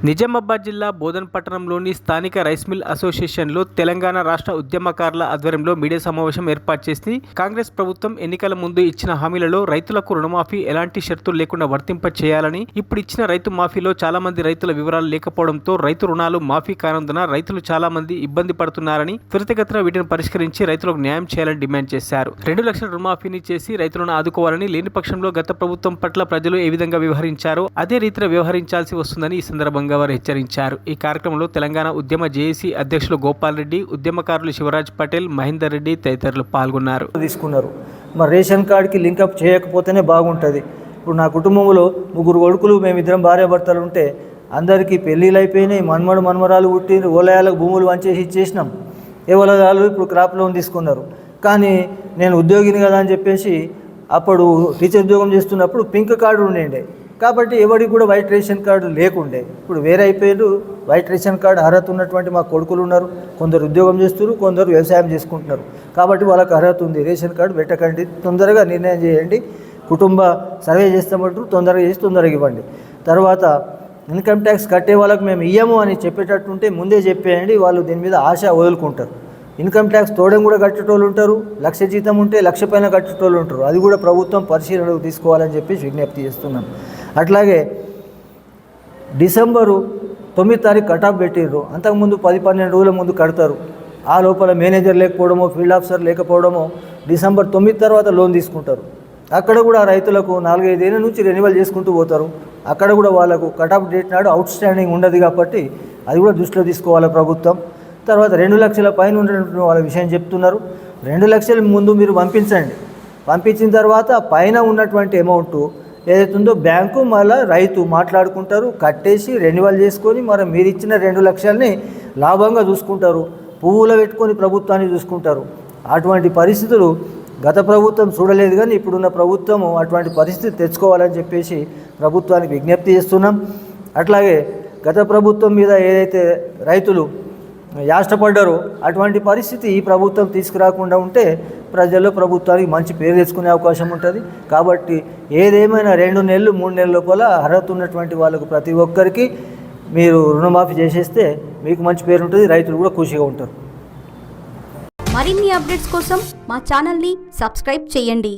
నిజామాబాద్ జిల్లా బోధన్ పట్టణంలోని స్థానిక రైస్ మిల్ అసోసియేషన్లో తెలంగాణ రాష్ట్ర ఉద్యమకారుల ఆధ్వర్యంలో మీడియా సమావేశం ఏర్పాటు చేసి కాంగ్రెస్ ప్రభుత్వం ఎన్నికల ముందు ఇచ్చిన హామీలలో రైతులకు రుణమాఫీ ఎలాంటి షరతులు లేకుండా వర్తింప చేయాలని, ఇప్పుడు ఇచ్చిన రైతు మాఫీలో చాలా మంది రైతుల వివరాలు లేకపోవడంతో రైతు రుణాలు మాఫీ కానందున రైతులు చాలా మంది ఇబ్బంది పడుతున్నారని, త్వరితగతిన వీటిని పరిష్కరించి రైతులకు న్యాయం చేయాలని డిమాండ్ చేశారు. 2 లక్షల రుణమాఫీని చేసి రైతులను ఆదుకోవాలని, లేని పక్షంలో గత ప్రభుత్వం పట్ల ప్రజలు ఏ విధంగా వ్యవహరించారో అదే రీతిలో వ్యవహరించాల్సి వస్తుందని ఈ సందర్భంగా వారు హెచ్చరించారు. ఈ కార్యక్రమంలో తెలంగాణ ఉద్యమ జేఏసీ అధ్యక్షులు గోపాల్ రెడ్డి, ఉద్యమకారులు శివరాజ్ పటేల్, మహేందర్ రెడ్డి తదితరులు పాల్గొన్నారు. తీసుకున్నారు. మరి రేషన్ కార్డుకి లింకప్ చేయకపోతేనే బాగుంటుంది. ఇప్పుడు నా కుటుంబంలో 3 కొడుకులు, మేమిద్దరం భార్యాభర్తలు ఉంటే అందరికీ పెళ్ళిళ్ళు అయిపోయినాయి, మన్మరాలు పుట్టిన ఓలయాలకు భూములు వంచేసి ఇచ్చేసినాం. వాళ్ళు ఇప్పుడు క్రాప్ లోన్ తీసుకున్నారు. కానీ నేను ఉద్యోగిని కదా అని చెప్పేసి అప్పుడు టీచర్ ఉద్యోగం చేస్తున్నప్పుడు పింక్ కార్డు ఉండే, కాబట్టి ఎవరికి కూడా వైట్ రేషన్ కార్డు లేకుండే. ఇప్పుడు వేరే అయిపోయారు. వైట్ రేషన్ కార్డు అర్హత ఉన్నటువంటి మా కొడుకులు ఉన్నారు. కొందరు ఉద్యోగం చేస్తున్నారు, కొందరు వ్యవసాయం చేసుకుంటున్నారు. కాబట్టి వాళ్ళకి అర్హత ఉంది. రేషన్ కార్డు పెట్టకండి, తొందరగా నిర్ణయం చేయండి. కుటుంబ సర్వే చేస్తామంటారు, తొందరగా చేసి తొందరగా ఇవ్వండి. తర్వాత ఇన్కమ్ ట్యాక్స్ కట్టే వాళ్ళకి మేము ఇయ్యము అని చెప్పేటట్టుంటే ముందే చెప్పేయండి. వాళ్ళు దీని మీద ఆశ వదులుకుంటారు. ఇన్కమ్ ట్యాక్స్ తోడం కూడా కట్టేటోళ్ళు ఉంటారు, 1 లక్ష జీతం ఉంటే 1 లక్ష పైన కట్టేటోళ్ళు ఉంటారు. అది కూడా ప్రభుత్వం పరిశీలనకు తీసుకోవాలని చెప్పి విజ్ఞప్తి చేస్తున్నాం. అట్లాగే డిసెంబరు 9 తారీఖు కటాఫ్ పెట్టిర్రు. అంతకుముందు 10-12 రోజుల ముందు కడతారు. ఆ లోపల మేనేజర్ లేకపోవడమో, ఫీల్డ్ ఆఫీసర్ లేకపోవడమో డిసెంబర్ 9 తర్వాత లోన్ తీసుకుంటారు. అక్కడ కూడా రైతులకు 4-5 ఏళ్ళ నుంచి రెన్యువల్ చేసుకుంటూ పోతారు. అక్కడ కూడా వాళ్ళకు కటాఫ్ డేట్ నాడు అవుట్ స్టాండింగ్ ఉండదు. కాబట్టి అది కూడా దృష్టిలో తీసుకోవాలి ప్రభుత్వం. తర్వాత 2 లక్షల పైన ఉన్నటువంటి వాళ్ళ విషయం చెప్తున్నారు. 2 లక్షల ముందు మీరు పంపించండి. పంపించిన తర్వాత పైన ఉన్నటువంటి అమౌంట్ ఏదైతుందో బ్యాంకు మళ్ళీ రైతు మాట్లాడుకుంటారు, కట్టేసి రెన్యువల్ చేసుకొని మరి మీరు ఇచ్చిన 2 లక్షల్ని లాభంగా చూసుకుంటారు. పువ్వులో పెట్టుకొని ప్రభుత్వాన్ని చూసుకుంటారు. అటువంటి పరిస్థితులు గత ప్రభుత్వం చూడలేదు, కానీ ఇప్పుడున్న ప్రభుత్వము అటువంటి పరిస్థితి తెచ్చుకోవాలని చెప్పేసి ప్రభుత్వానికి విజ్ఞప్తి చేస్తున్నాం. అట్లాగే గత ప్రభుత్వం మీద ఏదైతే రైతులు యాష్టపడ్డారో అటువంటి పరిస్థితి ఈ ప్రభుత్వం తీసుకురాకుండా ఉంటే ప్రజల్లో ప్రభుత్వానికి మంచి పేరు తెచ్చుకునే అవకాశం ఉంటుంది. కాబట్టి ఏదేమైనా 2 నెలలు 3 నెలల లోపల అర్హత ఉన్నటువంటి వాళ్ళకు ప్రతి ఒక్కరికి మీరు రుణమాఫీ చేసేస్తే మీకు మంచి పేరు ఉంటుంది, రైతులు కూడా ఖుషిగా ఉంటారు. మరిన్ని అప్డేట్స్ కోసం మా ఛానల్ని సబ్స్క్రైబ్ చేయండి.